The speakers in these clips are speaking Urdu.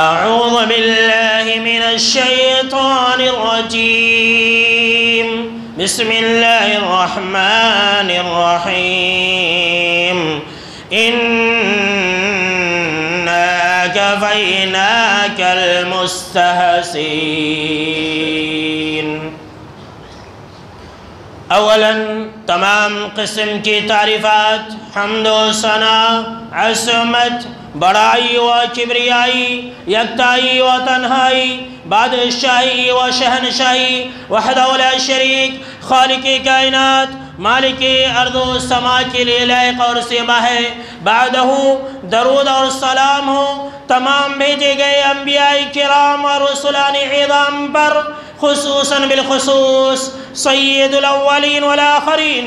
اعوذ باللہ من الشیطان الرجیم بسم اللہ الرحمن الرحیم اِنَّا كَفَيْنَاكَ الْمُسْتَهْزِئِينَ۔ اولاً تمام قسم کی تعریفات، حمد و ثنا، عظمت، بڑائی و کبریائی، یکتائی و تنہائی، بادشاہی و شہنشاہی، وحدہ لا شریک، خالق کائنات، مالک ارض و سما کے لیے لائق اور سیما ہے۔ بعدہ درود اور سلام ہو تمام بھیجے گئے انبیاء کرام اور رسولان عظام پر، خصوصاً بالخصوص سید الاولین والآخرین،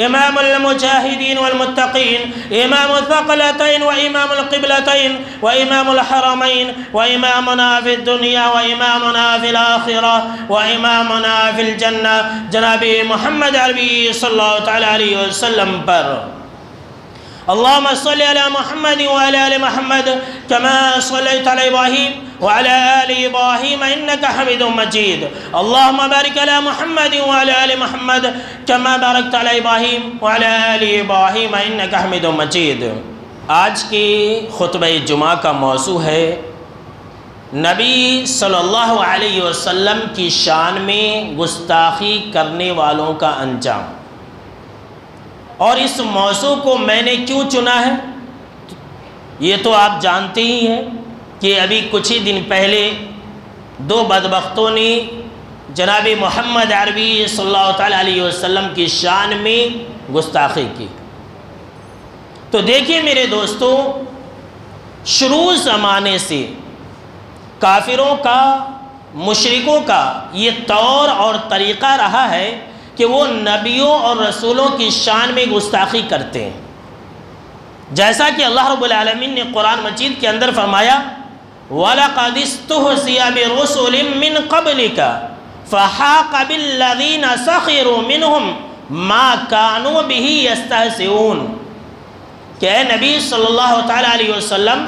امام المجاہدین والمتقین، امام الثقلتین و امام القبلتین و امام الحرمین و امامنا فی الدنیا و امامنا فی الآخرہ و امامنا فی الجنہ جناب محمد عربی صلی اللہ تعالی علیہ وسلم پر۔ اللہم صلی علی محمد وعلی آل محمد کما صلیت علی ابراہیم وعلی آل ابراہیم انکا حمید مجید۔ اللہم بارک علی محمد وعلی آل محمد کما بارکت علی ابراہیم وعلی آل ابراہیم انکا حمید مجید۔ آج کی خطبہ جمعہ کا موضوع ہے نبی صلی اللہ علیہ وسلم کی شان میں گستاخی کرنے والوں کا انجام۔ اور اس موضوع کو میں نے کیوں چنا ہے یہ تو آپ جانتے ہی ہیں کہ ابھی کچھ ہی دن پہلے دو بدبختوں نے جناب محمد عربی صلی اللہ تعالی علیہ وسلم کی شان میں گستاخی کی۔ تو دیکھیں میرے دوستو، شروع زمانے سے کافروں کا، مشرکوں کا یہ طور اور طریقہ رہا ہے کہ وہ نبیوں اور رسولوں کی شان میں گستاخی کرتے ہیں، جیسا کہ اللہ رب العالمین نے قرآن مجید کے اندر فرمایا وَلَقَدِ اسْتُهْزِئَ بِرُسُلٍ مِّن قَبْلِكَ فَحَاقَ بِالَّذِينَ سَخِرُوا مِنْهُمْ مَا كَانُوا بِهِ يَسْتَهْزِئُونَ کہ اے نبی صلی اللہ تعالیٰ علیہ وسلم،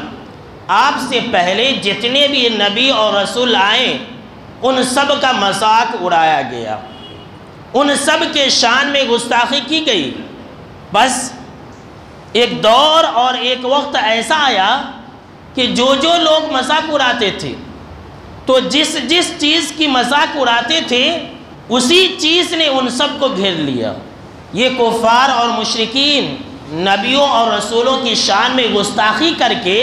آپ سے پہلے جتنے بھی نبی اور رسول آئے ان سب کا مذاق اڑایا گیا، ان سب کے شان میں گستاخی کی گئی۔ بس ایک دور اور ایک وقت ایسا آیا کہ جو لوگ مذاق اڑاتے تھے تو جس چیز کی مذاق اڑاتے تھے اسی چیز نے ان سب کو گھیر لیا۔ یہ کفار اور مشرکین نبیوں اور رسولوں کی شان میں گستاخی کر کے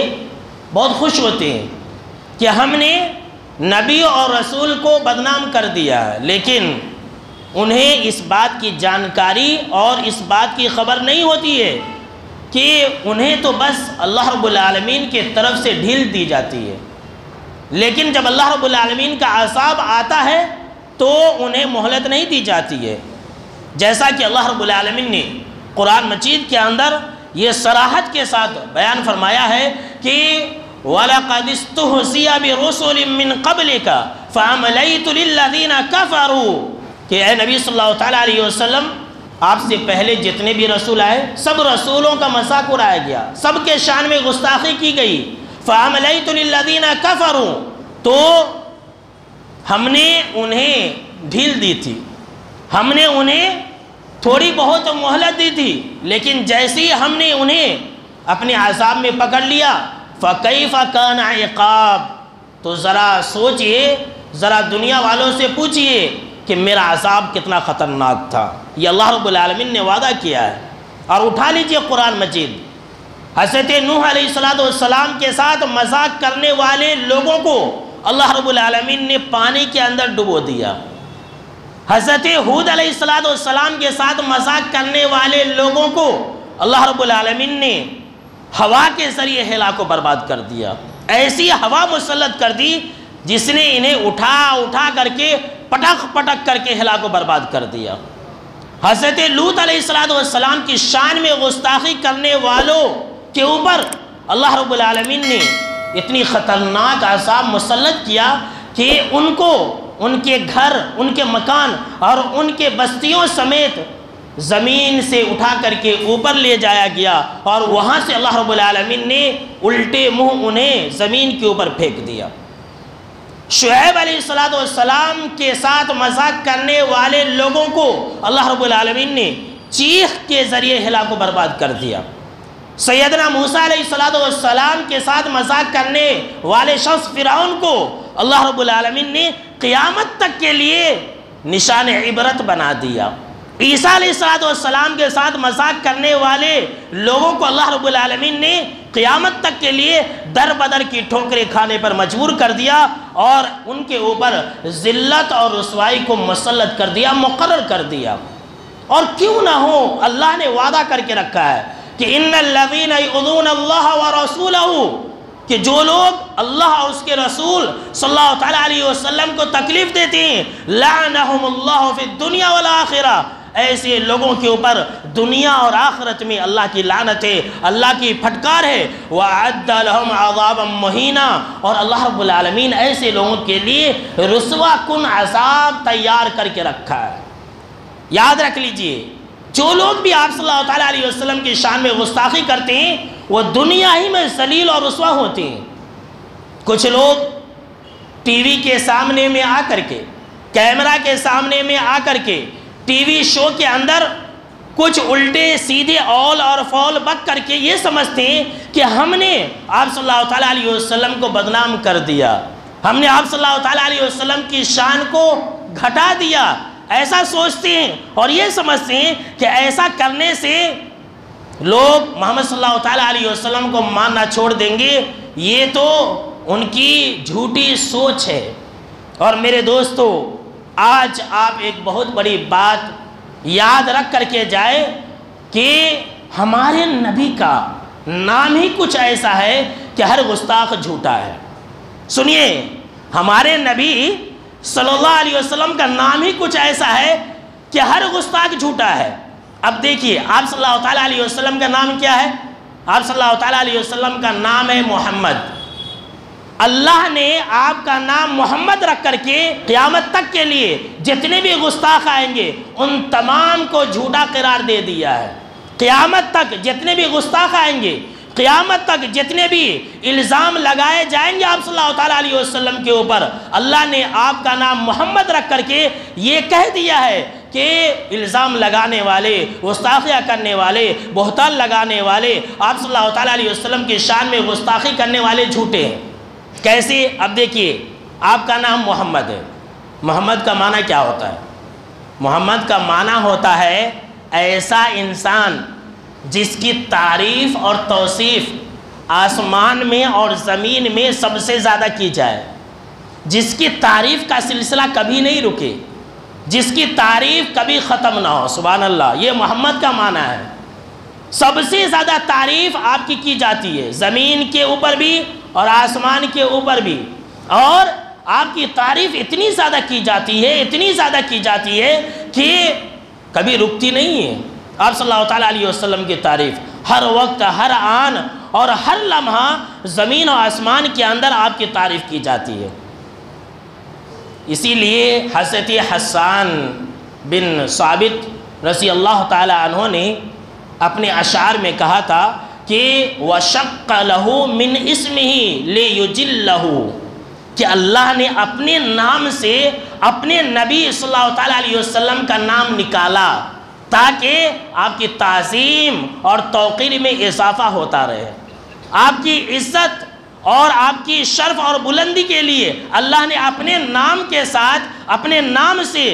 بہت خوش ہوتے ہیں کہ ہم نے نبی اور رسول کو بدنام کر دیا، لیکن انہیں اس بات کی جانکاری اور اس بات کی خبر نہیں ہوتی ہے کہ انہیں تو بس اللہ رب العالمین کے طرف سے ڈھیل دی جاتی ہے، لیکن جب اللہ رب العالمین کا عذاب آتا ہے تو انہیں مہلت نہیں دی جاتی ہے، جیسا کہ اللہ رب العالمین نے قرآن مجید کے اندر یہ صراحت کے ساتھ بیان فرمایا ہے کہ وَلَقَدِ اسْتُهْزِئَ بِرُسُلٍ مِّن قَبْلِكَ فَأَمْلَيْتُ لِلَّذِينَ كَفَرُوا کہ اے نبی صلی اللہ تعالیٰ علیہ وسلم، آپ سے پہلے جتنے بھی رسول آئے سب رسولوں کا مذاق اڑایا گیا، سب کے شان میں گستاخی کی گئی۔ فَأَمْلَيْتُ لِلَّذِينَ كَفَرُوا تو ہم نے انہیں ڈھیل دی تھی، ہم نے انہیں تھوڑی بہت مہلت دی تھی، لیکن جیسے ہی ہم نے انہیں اپنے عذاب میں پکڑ لیا فَكَيْفَ كَانَ عِقَابِ تو ذرا سوچئے، ذرا دنیا والوں سے پوچھئے کہ میرا عذاب کتنا خطرناک تھا۔ یہ اللہ رب العالمین نے وعدہ کیا ہے۔ اور اٹھا لیجئے قرآن مجید، حضرت نوح علیہ السلام کے ساتھ مذاق کرنے والے لوگوں کو اللہ رب العالمین نے پانی کے اندر ڈبو دیا۔ حضرت ہود علیہ السلام کے ساتھ مذاق کرنے والے لوگوں کو اللہ رب العالمین نے ہوا کے ذریعے ہلاک و برباد کر دیا۔ ایسی ہوا مسلط کر دی جس نے انہیں اٹھا کر کے پٹک کر کے ہلاک و برباد کر دیا۔ حضرت لوط علیہ السلام کی شان میں گستاخی کرنے والوں کے اوپر اللہ رب العالمین نے اتنی خطرناک عذاب مسلط کیا کہ ان کو ان کے گھر، ان کے مکان اور ان کے بستیوں سمیت زمین سے اٹھا کر کے اوپر لے جایا گیا اور وہاں سے اللہ رب العالمین نے الٹے منہ انہیں زمین کے اوپر پھینک دیا۔ شعیب علیہ السلام کے ساتھ مذاق کرنے والے لوگوں کو اللہ رب العالمین نے چیخ کے ذریعے ہلاک و برباد کر دیا۔ سیدنا موسیٰ علیہ السلام کے ساتھ مذاق کرنے والے شخص فرعون کو اللہ رب العالمین نے قیامت تک کے لیے نشان عبرت بنا دیا۔ عیسیٰ علیہ السلام کے ساتھ مذاق کرنے والے لوگوں کو اللہ رب العالمین نے قیامت تک کے لیے در بدر کی ٹھوکریں کھانے پر مجبور کر دیا اور ان کے اوپر ذلت اور رسوائی کو مسلط کر دیا، مقرر کر دیا۔ اور کیوں نہ ہو، اللہ نے وعدہ کر کے رکھا ہے کہ ان الذین یؤذون اللہ ورسولہ، کہ جو لوگ اللہ اور اس کے رسول صلی اللہ تعالیٰ علیہ وسلم کو تکلیف دیتے ہیں، لعنہم اللہ فی الدنیا والآخرہ، ایسے لوگوں کے اوپر دنیا اور آخرت میں اللہ کی لعنت ہے، اللہ کی پھٹکار ہے۔ وَأَعَدَّ لَهُمْ عَذَابًا مُهِينًا، اور اللہ رب العالمین ایسے لوگوں کے لیے رسوا کن عذاب تیار کر کے رکھا ہے۔ یاد رکھ لیجئے، جو لوگ بھی آپ صلی اللہ تعالیٰ علیہ وسلم کی شان میں گستاخی کرتے ہیں وہ دنیا ہی میں ذلیل اور رسوا ہوتے ہیں۔ کچھ لوگ ٹی وی کے سامنے میں آ کر کے، کیمرہ کے سامنے میں آ کر کے، ٹی وی شو کے اندر کچھ الٹے سیدھے اول اور فول بک کر کے یہ سمجھتے ہیں کہ ہم نے آپ صلی اللہ تعالیٰ علیہ وسلم کو بدنام کر دیا، ہم نے آپ صلی اللہ تعالیٰ علیہ وسلم کی شان کو گھٹا دیا، ایسا سوچتے ہیں اور یہ سمجھتے ہیں کہ ایسا کرنے سے لوگ محمد صلی اللہ تعالیٰ علیہ وسلم کو ماننا چھوڑ دیں گے۔ یہ تو ان کی جھوٹی سوچ ہے۔ اور میرے دوستو، آج آپ ایک بہت بڑی بات یاد رکھ کر کے جائے کہ ہمارے نبی کا نام ہی کچھ ایسا ہے کہ ہر گستاخ جھوٹا ہے۔ سنیے، ہمارے نبی صلی اللہ علیہ وسلم کا نام ہی کچھ ایسا ہے کہ ہر گستاخ جھوٹا ہے۔ اب دیکھیے، آپ صلی اللہ تعالیٰ علیہ وسلم کا نام کیا ہے؟ آپ صلی اللہ تعالیٰ علیہ وسلم کا نام ہے محمد۔ اللہ نے آپ کا نام محمد رکھ کر کے قیامت تک کے لیے جتنے بھی گستاخ آئیں گے ان تمام کو جھوٹا قرار دے دیا ہے۔ قیامت تک جتنے بھی گستاخ آئیں گے، قیامت تک جتنے بھی الزام لگائے جائیں گے آپ صلی اللہ تعالیٰ علیہ وسلم کے اوپر، اللہ نے آپ کا نام محمد رکھ کر کے یہ کہہ دیا ہے کہ الزام لگانے والے، گستاخیاں کرنے والے، بہتان لگانے والے، آپ صلی اللہ تعالیٰ علیہ وسلم کی شان میں گستاخی کرنے والے جھوٹے ہیں۔ کیسے؟ اب دیکھیے، آپ کا نام محمد ہے۔ محمد کا معنی کیا ہوتا ہے؟ محمد کا معنی ہوتا ہے ایسا انسان جس کی تعریف اور توصیف آسمان میں اور زمین میں سب سے زیادہ کی جائے، جس کی تعریف کا سلسلہ کبھی نہیں رکے، جس کی تعریف کبھی ختم نہ ہو۔ سبحان اللہ، یہ محمد کا معنی ہے۔ سب سے زیادہ تعریف آپ کی جاتی ہے، زمین کے اوپر بھی اور آسمان کے اوپر بھی، اور آپ کی تعریف اتنی زیادہ کی جاتی ہے، اتنی زیادہ کی جاتی ہے کہ کبھی رکتی نہیں ہے۔ آپ صلی اللہ تعالیٰ علیہ وسلم کی تعریف ہر وقت، ہر آن اور ہر لمحہ زمین و آسمان کے اندر آپ کی تعریف کی جاتی ہے۔ اسی لیے حضرت حسان بن ثابت رضی اللہ تعالیٰ عنہ نے اپنے اشعار میں کہا تھا کہ وَشَقَّ لَهُ مِنْ اسْمِهِ لِيُجِلَّهُ، کہ اللہ نے اپنے نام سے اپنے نبی صلی اللہ تعالیٰ علیہ وسلم کا نام نکالا تاکہ آپ کی تعظیم اور توقیر میں اضافہ ہوتا رہے، آپ کی عزت اور آپ کی شرف اور بلندی کے لیے اللہ نے اپنے نام کے ساتھ، اپنے نام سے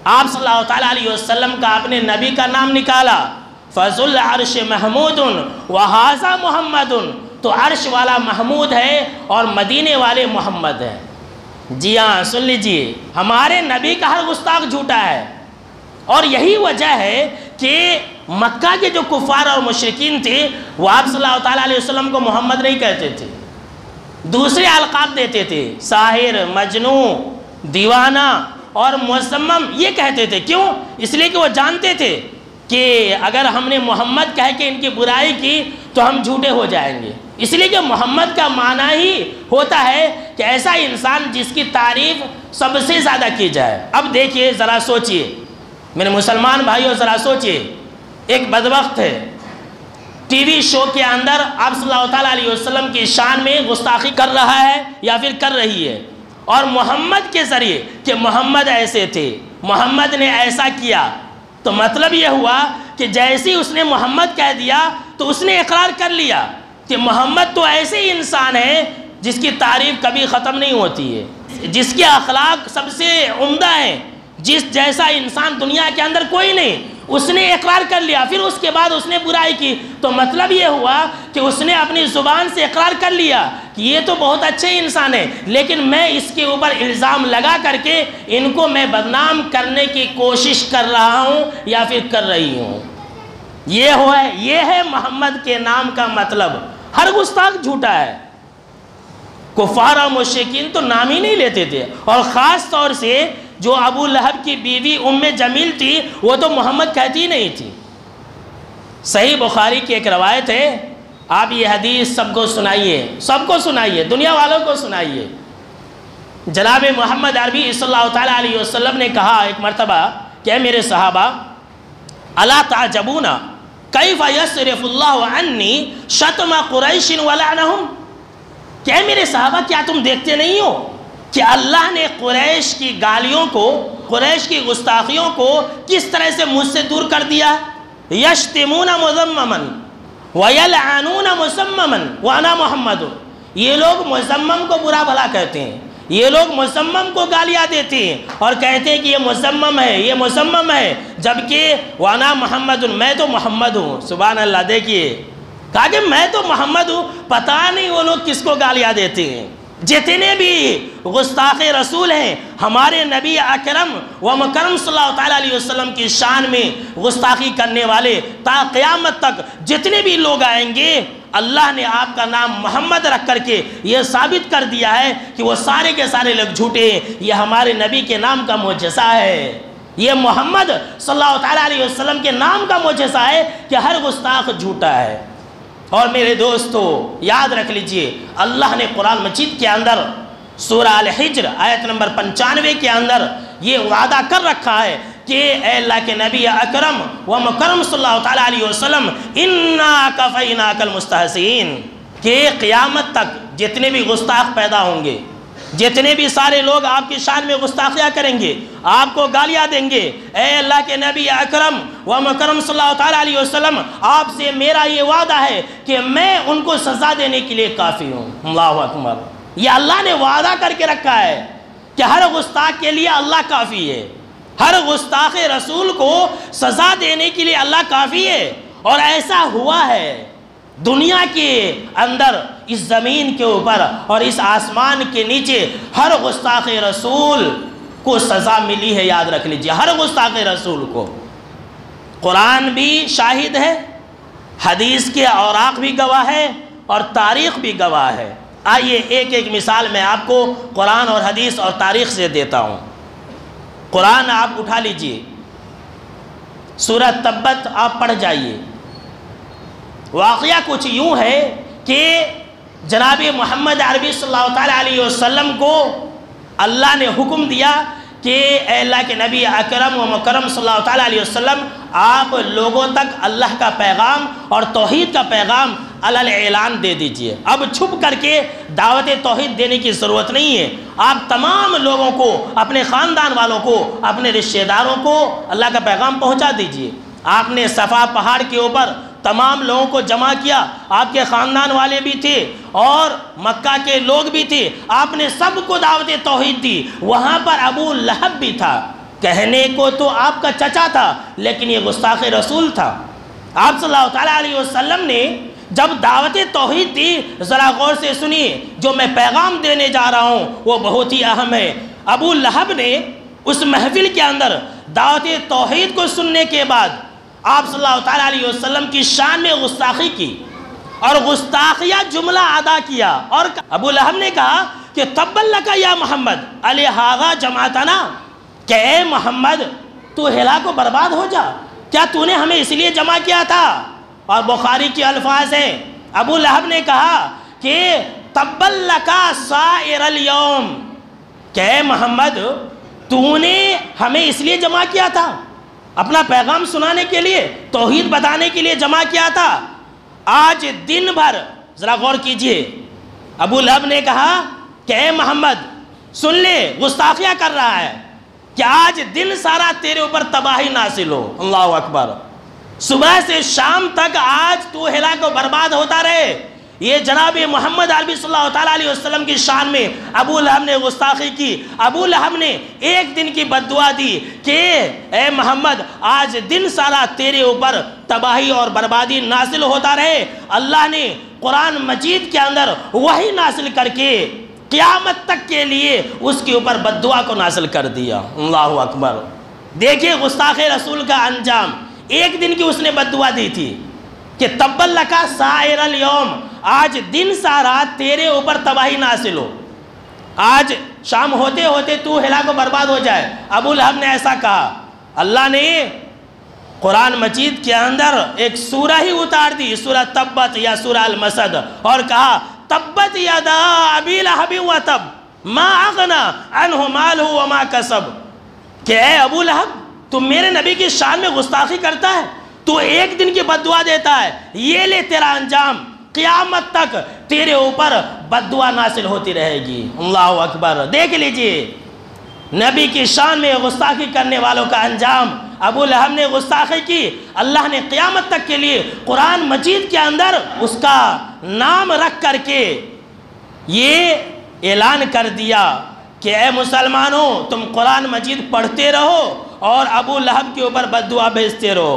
آپ صلی اللہ تعالیٰ علیہ وسلم کا، اپنے نبی کا نام نکالا۔ فَذُو الْعَرْشِ مَحْمُودٌ وَهَذَا مُحَمَّدٌ، تو عرش والا محمود ہے اور مدینے والے محمد ہیں۔ جی ہاں، سن لیجئے، ہمارے نبی کا ہر گستاخ جھوٹا ہے، اور یہی وجہ ہے کہ مکہ کے جو کفار اور مشرکین تھے وہ آپ صلی اللہ تعالیٰ علیہ وسلم کو محمد نہیں کہتے تھے، دوسرے القاب دیتے تھے، ساحر، مجنوں، دیوانہ اور مزمم یہ کہتے تھے۔ کیوں؟ اس لیے کہ وہ جانتے تھے کہ اگر ہم نے محمد کہہ کے ان کی برائی کی تو ہم جھوٹے ہو جائیں گے، اس لیے کہ محمد کا معنی ہی ہوتا ہے کہ ایسا انسان جس کی تعریف سب سے زیادہ کی جائے۔ اب دیکھیے، ذرا سوچئے، میرے مسلمان بھائیوں ذرا سوچئے، ایک بدبخت ہے ٹی وی شو کے اندر آپ صلی اللہ تعالیٰ علیہ وسلم کی شان میں گستاخی کر رہا ہے یا پھر کر رہی ہے، اور محمد کے ذریعے کہ محمد ایسے تھے، محمد نے ایسا کیا، تو مطلب یہ ہوا کہ جیسی اس نے محمد کہہ دیا تو اس نے اقرار کر لیا کہ محمد تو ایسے ہی انسان ہے جس کی تعریف کبھی ختم نہیں ہوتی ہے، جس کے اخلاق سب سے عمدہ ہیں، جس جیسا انسان دنیا کے اندر کوئی نہیں، اس نے اقرار کر لیا، پھر اس کے بعد اس نے برائی کی، تو مطلب یہ ہوا کہ اس نے اپنی زبان سے اقرار کر لیا کہ یہ تو بہت اچھے انسان ہے، لیکن میں اس کے اوپر الزام لگا کر کے ان کو میں بدنام کرنے کی کوشش کر رہا ہوں یا پھر کر رہی ہوں۔ یہ ہے محمد کے نام کا مطلب۔ ہر گستاخ جھوٹا ہے۔ کفار اور مشرکین تو نام ہی نہیں لیتے تھے، اور خاص طور سے جو ابو لہب کی بیوی ام جمیل تھی وہ تو محمد کہتی ہی نہیں تھی۔ صحیح بخاری کی ایک روایت ہے، آپ یہ حدیث سب کو سنائیے، دنیا والوں کو سنائیے۔ جناب محمد عربی صلی اللہ تعالیٰ علیہ وسلم نے کہا ایک مرتبہ کہ اے میرے صحابہ، الا تعجبون کیف یصرف اللہ عنی شتم قریش ولعنہم، کہ اے میرے صحابہ کیا تم دیکھتے نہیں ہو کہ اللہ نے قریش کی گالیوں کو، قریش کی گستاخیوں کو کس طرح سے مجھ سے دور کر دیا؟ یشتمون مذمما ویلعنون مسمما وانا محمد، یہ لوگ مذمم کو برا بھلا کہتے ہیں، یہ لوگ مذمم کو گالیاں دیتے ہیں اور کہتے ہیں کہ یہ مذمم ہے، یہ مذمم ہے، جبکہ وانا محمد، میں تو محمد ہوں۔ سبحان اللہ، دیکھیے کہا کہ میں تو محمد ہوں، پتہ نہیں وہ لوگ کس کو گالیاں دیتے ہیں۔ جتنے بھی گستاخ رسول ہیں، ہمارے نبی اکرم و مکرم صلی اللہ تعالیٰ علیہ وسلم کی شان میں گستاخی کرنے والے تا قیامت تک جتنے بھی لوگ آئیں گے، اللہ نے آپ کا نام محمد رکھ کر کے یہ ثابت کر دیا ہے کہ وہ سارے کے سارے لوگ جھوٹے ہیں۔ یہ ہمارے نبی کے نام کا معجزہ ہے، یہ محمد صلی اللہ تعالیٰ علیہ وسلم کے نام کا معجزہ ہے کہ ہر گستاخ جھوٹا ہے۔ اور میرے دوستو یاد رکھ لیجئے، اللہ نے قرآن مجید کے اندر سورہ الحجر آیت نمبر 95 کے اندر یہ وعدہ کر رکھا ہے کہ اے اللہ کے نبی اکرم و مکرم صلی اللہ تعالیٰ علیہ وسلم انا کفیناک المستہزئین، کہ قیامت تک جتنے بھی گستاخ پیدا ہوں گے، جتنے بھی سارے لوگ آپ کی شان میں گستاخیاں کریں گے، آپ کو گالیاں دیں گے، اے اللہ کے نبی اکرم و مکرم صلی اللہ تعالیٰ علیہ وسلم، آپ سے میرا یہ وعدہ ہے کہ میں ان کو سزا دینے کے لیے کافی ہوں۔ اللہ اکبر، یہ اللہ نے وعدہ کر کے رکھا ہے کہ ہر گستاخ کے لیے اللہ کافی ہے، ہر گستاخ رسول کو سزا دینے کے لیے اللہ کافی ہے، اور ایسا ہوا ہے۔ دنیا کے اندر، اس زمین کے اوپر اور اس آسمان کے نیچے ہر گستاخ رسول کو سزا ملی ہے، یاد رکھ لیجئے، ہر گستاخ رسول کو۔ قرآن بھی شاہد ہے، حدیث کے اوراق بھی گواہ ہے، اور تاریخ بھی گواہ ہے۔ آئیے ایک ایک مثال میں آپ کو قرآن اور حدیث اور تاریخ سے دیتا ہوں۔ قرآن آپ اٹھا لیجئے، سورہ تبت آپ پڑھ جائیے۔ واقعہ کچھ یوں ہے کہ جناب محمد عربی صلی اللہ تعالیٰ علیہ وسلم کو اللہ نے حکم دیا کہ اے اللہ کے نبی اکرم و مکرم صلی اللہ تعالیٰ علیہ وسلم، آپ لوگوں تک اللہ کا پیغام اور توحید کا پیغام اعلان دے دیجئے۔ اب چھپ کر کے دعوت توحید دینے کی ضرورت نہیں ہے، آپ تمام لوگوں کو، اپنے خاندان والوں کو، اپنے رشتہ داروں کو اللہ کا پیغام پہنچا دیجئے۔ آپ نے صفا پہاڑ کے اوپر تمام لوگوں کو جمع کیا، آپ کے خاندان والے بھی تھے اور مکہ کے لوگ بھی تھے، آپ نے سب کو دعوت توحید دی۔ وہاں پر ابو لہب بھی تھا، کہنے کو تو آپ کا چچا تھا لیکن یہ گستاخ رسول تھا۔ آپ صلی اللہ تعالیٰ علیہ وسلم نے جب دعوت توحید دی، ذرا غور سے سنیے، جو میں پیغام دینے جا رہا ہوں وہ بہت ہی اہم ہے۔ ابو لہب نے اس محفل کے اندر دعوت توحید کو سننے کے بعد آپ صلی اللہ تعالیٰ علیہ وسلم کی شان میں گستاخی کی اور گستاخیہ جملہ ادا کیا، اور ابو لہب نے کہا کہ تبا لک یا محمد الہذا جمعتنا، کہ اے محمد تو ہلاک و برباد ہو جا، کیا تو نے ہمیں اس لیے جمع کیا تھا؟ اور بخاری کے الفاظ ہیں، ابو لہب نے کہا کہ تبا لک سائر الیوم، کہ اے محمد تو نے ہمیں اس لیے جمع کیا تھا، اپنا پیغام سنانے کے لیے، توحید بتانے کے لیے جمع کیا تھا۔ آج دن بھر ذرا غور کیجئے، ابو لہب نے کہا کہ اے محمد سن لے، گستاخیاں کر رہا ہے کہ آج دن سارا تیرے اوپر تباہی نازل ہو۔ اللہ اکبر، صبح سے شام تک آج تو ہلاک و برباد ہوتا رہے۔ یہ جناب محمد عربی صلی اللہ تعالیٰ علیہ وسلم کی شان میں ابو لہب نے گستاخی کی۔ ابو لہب نے ایک دن کی بد دعا دی کہ اے محمد آج دن سارا تیرے اوپر تباہی اور بربادی نازل ہوتا رہے۔ اللہ نے قرآن مجید کے اندر وحی نازل کر کے قیامت تک کے لیے اس کے اوپر بد دعا کو نازل کر دیا۔ اللہ اکبر، دیکھیں گستاخ رسول کا انجام۔ ایک دن کی اس نے بد دعا دی تھی کہ تبا لکا سائر اليوم، آج دن سارا تیرے اوپر تباہی نازل ہو، آج شام ہوتے ہوتے تو ہلاک و برباد ہو جائے۔ ابو لہب نے ایسا کہا، اللہ نے قرآن مجید کے اندر ایک سورہ ہی اتار دی، سورہ تبت یا سورہ المسد، اور کہا تبت یدا ابی لہب وتب ما اغنی عنہ مالہ وما کسب، کہ اے ابو لہب تو میرے نبی کی شان میں گستاخی کرتا ہے، تو ایک دن کی بد دعا دیتا ہے، یہ لے تیرا انجام، قیامت تک تیرے اوپر بد دعا نازل ہوتی رہے گی۔ اللہ اکبر، دیکھ لیجئے نبی کی شان میں گستاخی کرنے والوں کا انجام۔ ابو لہب نے گستاخی کی، اللہ نے قیامت تک کے لیے قرآن مجید کے اندر اس کا نام رکھ کر کے یہ اعلان کر دیا کہ اے مسلمانوں تم قرآن مجید پڑھتے رہو اور ابو لہب کے اوپر بد دعا بھیجتے رہو۔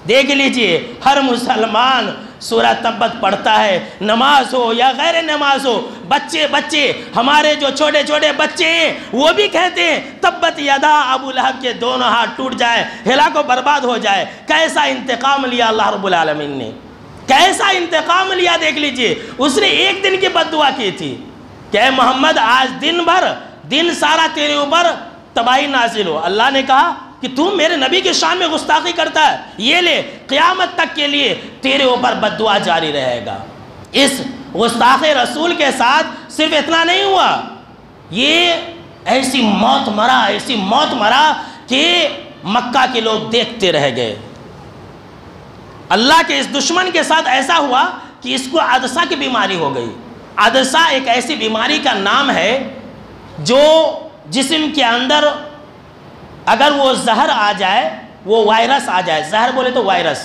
دیکھ لیجئے ہر مسلمان سورہ تبت پڑھتا ہے، نماز ہو یا غیر نماز ہو، بچے ہمارے جو چھوٹے چھوٹے بچے ہیں وہ بھی کہتے ہیں تبت یدا ابو لہب کے دونوں ہاتھ ٹوٹ جائے، ہلاک و برباد ہو جائے۔ کیسا انتقام لیا اللہ رب العالمین نے، کیسا انتقام لیا، دیکھ لیجئے۔ اس نے ایک دن کی بد دعا کی تھی کہ اے محمد آج دن سارا تیرے اوپر تباہی نازل ہو۔ اللہ نے کہا کہ تو میرے نبی کے شان میں گستاخی کرتا ہے، یہ لے قیامت تک کے لیے تیرے اوپر بد دعا جاری رہے گا۔ اس گستاخ رسول کے ساتھ صرف اتنا نہیں ہوا، یہ ایسی موت مرا کہ مکہ کے لوگ دیکھتے رہ گئے۔ اللہ کے اس دشمن کے ساتھ ایسا ہوا کہ اس کو عدسہ کی بیماری ہو گئی۔ عدسہ ایک ایسی بیماری کا نام ہے جو جسم کے اندر اگر وہ زہر آ جائے، وہ وائرس آ جائے، زہر بولے تو وائرس،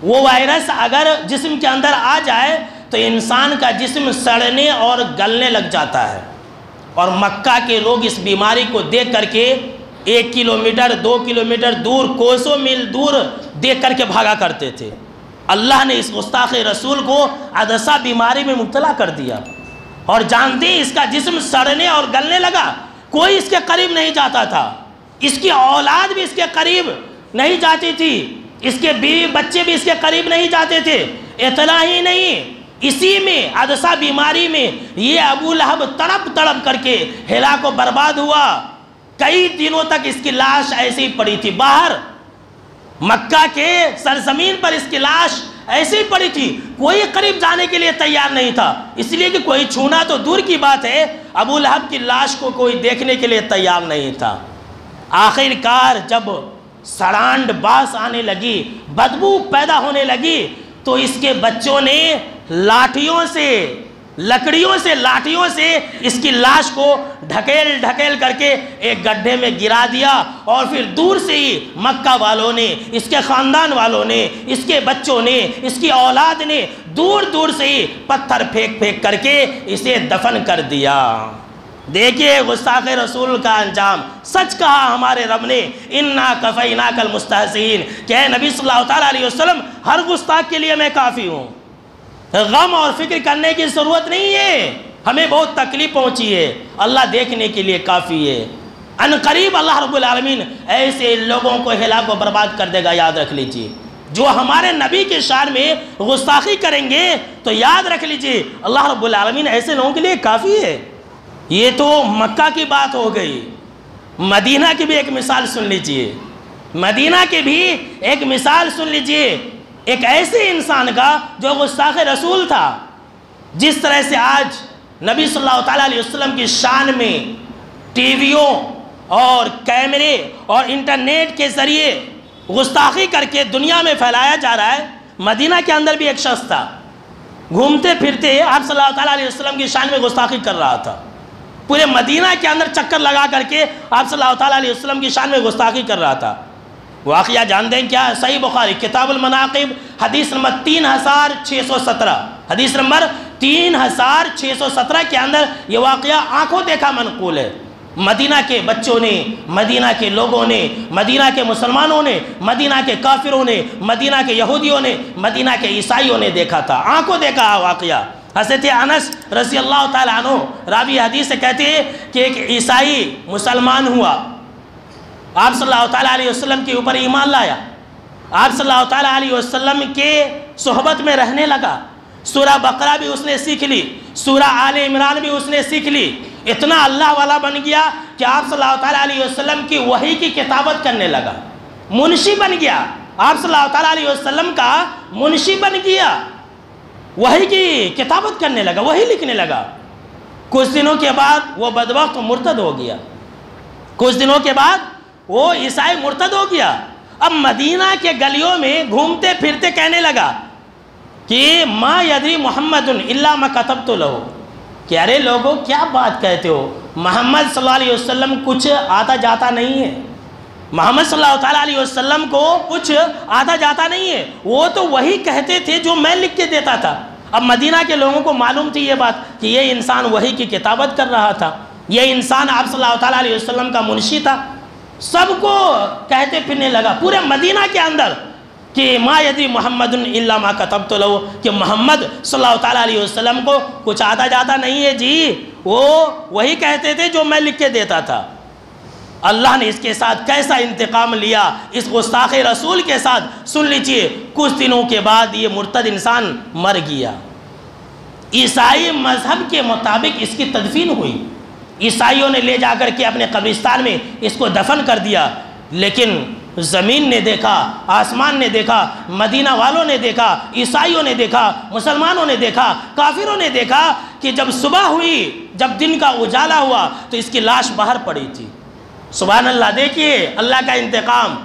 وہ وائرس اگر جسم کے اندر آ جائے تو انسان کا جسم سڑنے اور گلنے لگ جاتا ہے۔ اور مکہ کے لوگ اس بیماری کو دیکھ کر کے 1 کلومیٹر 2 کلومیٹر دور، کوسوں میل دور دیکھ کر کے بھاگا کرتے تھے۔ اللہ نے اس گستاخ رسول کو عدسہ بیماری میں مبتلا کر دیا، اور جانتے ہیں اس کا جسم سڑنے اور گلنے لگا، کوئی اس کے قریب نہیں جاتا تھا، اس کی اولاد بھی اس کے قریب نہیں جاتی تھی، اس کے بیوی بچے بھی اس کے قریب نہیں جاتے تھے۔ اتنا ہی نہیں، اسی میں عدسہ بیماری میں یہ ابو لہب تڑپ کر کے ہلاک و برباد ہوا۔ کئی دنوں تک اس کی لاش ایسے ہی پڑی تھی باہر، مکہ کے سرزمین پر اس کی لاش ایسے ہی پڑی تھی، کوئی قریب جانے کے لیے تیار نہیں تھا، اس لیے کہ کوئی چھونا تو دور کی بات ہے، ابو لہب کی لاش کو کوئی دیکھنے کے لیے تیار نہیں تھا۔ آخر کار جب سڑانڈ باس آنے لگی، بدبو پیدا ہونے لگی، تو اس کے بچوں نے لکڑیوں سے اس کی لاش کو ڈھکیل کر کے ایک گڈھے میں گرا دیا، اور پھر دور سے ہی مکہ والوں نے، اس کے خاندان والوں نے، اس کے بچوں نے، اس کی اولاد نے دور سے ہی پتھر پھینک کر کے اسے دفن کر دیا۔ دیکھیے گستاخ رسول کا انجام۔ سچ کہا ہمارے رب نے، اِنَّا كَفَيْنَاكَ الْمُسْتَهْزِئِينَ، کہ اے نبی صلی اللہ تعالیٰ علیہ وسلم ہر گستاخ کے لیے میں کافی ہوں، غم اور فکر کرنے کی ضرورت نہیں ہے، ہمیں بہت تکلیف پہنچی ہے، اللہ دیکھنے کے لیے کافی ہے۔ ان قریب اللہ رب العالمین ایسے لوگوں کو ہلاک و برباد کر دے گا، یاد رکھ لیجئے۔ جو ہمارے نبی کے شان میں گستاخی کریں گے تو یاد رکھ لیجئے اللہ رب العالمین ایسے لوگوں کے لیے کافی ہے۔ یہ تو مکہ کی بات ہو گئی، مدینہ کی بھی ایک مثال سن لیجئے، مدینہ کی بھی ایک مثال سن لیجئے، ایک ایسے انسان کا جو گستاخ رسول تھا۔ جس طرح سے آج نبی صلی اللہ تعالیٰ علیہ وسلم کی شان میں ٹی ویوں اور کیمرے اور انٹرنیٹ کے ذریعے گستاخی کر کے دنیا میں پھیلایا جا رہا ہے۔ مدینہ کے اندر بھی ایک شخص تھا، گھومتے پھرتے آپ صلی اللہ علیہ وسلم کی شان میں گستاخی کر رہا تھا، پورے مدینہ کے اندر چکر لگا کر کے آپ صلی اللہ علیہ وسلم کی شان میں گستاخی کر رہا تھا۔ واقعہ جانتے ہیں کیا؟ صحیح بخاری کتاب المناقب حدیث نمبر 3617، حدیث نمبر 3617 کے اندر یہ واقعہ آنکھوں دیکھا منقول ہے۔ مدینہ کے بچوں نے، مدینہ کے لوگوں نے، مدینہ کے مسلمانوں نے، مدینہ کے کافروں نے، مدینہ کے یہودیوں نے، مدینہ کے عیسائیوں نے دیکھا تھا، آنکھوں دیکھا واقعہ۔ حضرت انس رضی اللہ تعالیٰ عنہ راوی حدیث سے کہتے ہیں کہ ایک عیسائی مسلمان ہوا، آپ صلی اللہ علیہ وسلم کے اوپر ایمان لایا، آپ صلی اللہ علیہ وسلم کے صحبت میں رہنے لگا، سورہ بقرہ بھی اس نے سیکھ لی، سورہ آل عمران بھی اس نے سیکھ لی، اتنا اللہ والا بن گیا کہ آپ صلی اللہ علیہ وسلم کی وحی کی کتابت کرنے لگا، منشی بن گیا، آپ صلی اللہ علیہ وسلم کا منشی بن گیا، وحی کی کتابت کرنے لگا، وحی لکھنے لگا۔ کچھ دنوں کے بعد وہ بدبخت مرتد ہو گیا، کچھ دنوں کے بعد وہ عیسائی مرتد ہو گیا۔ اب مدینہ کے گلیوں میں گھومتے پھرتے کہنے لگا کہ ما یدری محمد الا ما کتبت لہ، کہ ارے لوگوں کیا بات کہتے ہو، محمد صلی اللہ علیہ وسلم کچھ آتا جاتا نہیں ہے، محمد صلی اللہ علیہ وسلم کو کچھ آتا جاتا نہیں ہے، وہ تو وہی کہتے تھے جو میں لکھ کے دیتا تھا۔ اب مدینہ کے لوگوں کو معلوم تھی یہ بات کہ یہ انسان وحی کی کتابت کر رہا تھا، یہ انسان آپ صلی اللہ علیہ وسلم کا منشی تھا، سب کو کہتے پھرنے لگا پورے مدینہ کے اندر کہ ما یدری محمد الا ما کتبت لہ، کہ محمد صلی اللہ علیہ وسلم کو کچھ آتا جاتا نہیں ہے جی، وہ وہی کہتے تھے جو میں لکھ کے دیتا تھا۔ اللہ نے اس کے ساتھ کیسا انتقام لیا اس گستاخ رسول کے ساتھ، سن لیجئے۔ کچھ دنوں کے بعد یہ مرتد انسان مر گیا، عیسائی مذہب کے مطابق اس کی تدفین ہوئی، عیسائیوں نے لے جا کر کے اپنے قبرستان میں اس کو دفن کر دیا، لیکن زمین نے دیکھا، آسمان نے دیکھا، مدینہ والوں نے دیکھا، عیسائیوں نے دیکھا، مسلمانوں نے دیکھا، کافروں نے دیکھا کہ جب صبح ہوئی، جب دن کا اجالا ہوا تو اس کی لاش باہر پڑی تھی۔ سبحان اللہ، دیکھیے اللہ کا انتقام،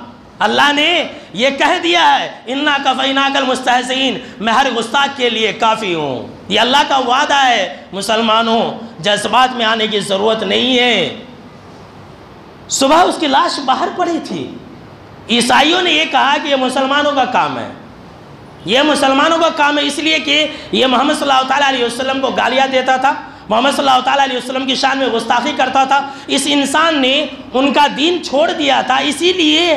اللہ نے یہ کہہ دیا ہے اِنَّا كَفَيْنَاكَ الْمُسْتَهْزِئِينَ، میں ہر گستاخ کے لیے کافی ہوں، یہ اللہ کا وعدہ ہے۔ مسلمانوں جذبات میں آنے کی ضرورت نہیں ہے۔ صبح اس کی لاش باہر پڑی تھی، عیسائیوں نے یہ کہا کہ یہ مسلمانوں کا کام ہے، یہ مسلمانوں کا کام ہے، اس لیے کہ یہ محمد صلی اللہ علیہ وسلم کو گالیاں دیتا تھا، محمد صلی اللہ علیہ وسلم کی شان میں گستاخی کرتا تھا، اس انسان نے ان کا دین چھوڑ دیا تھا، اسی لیے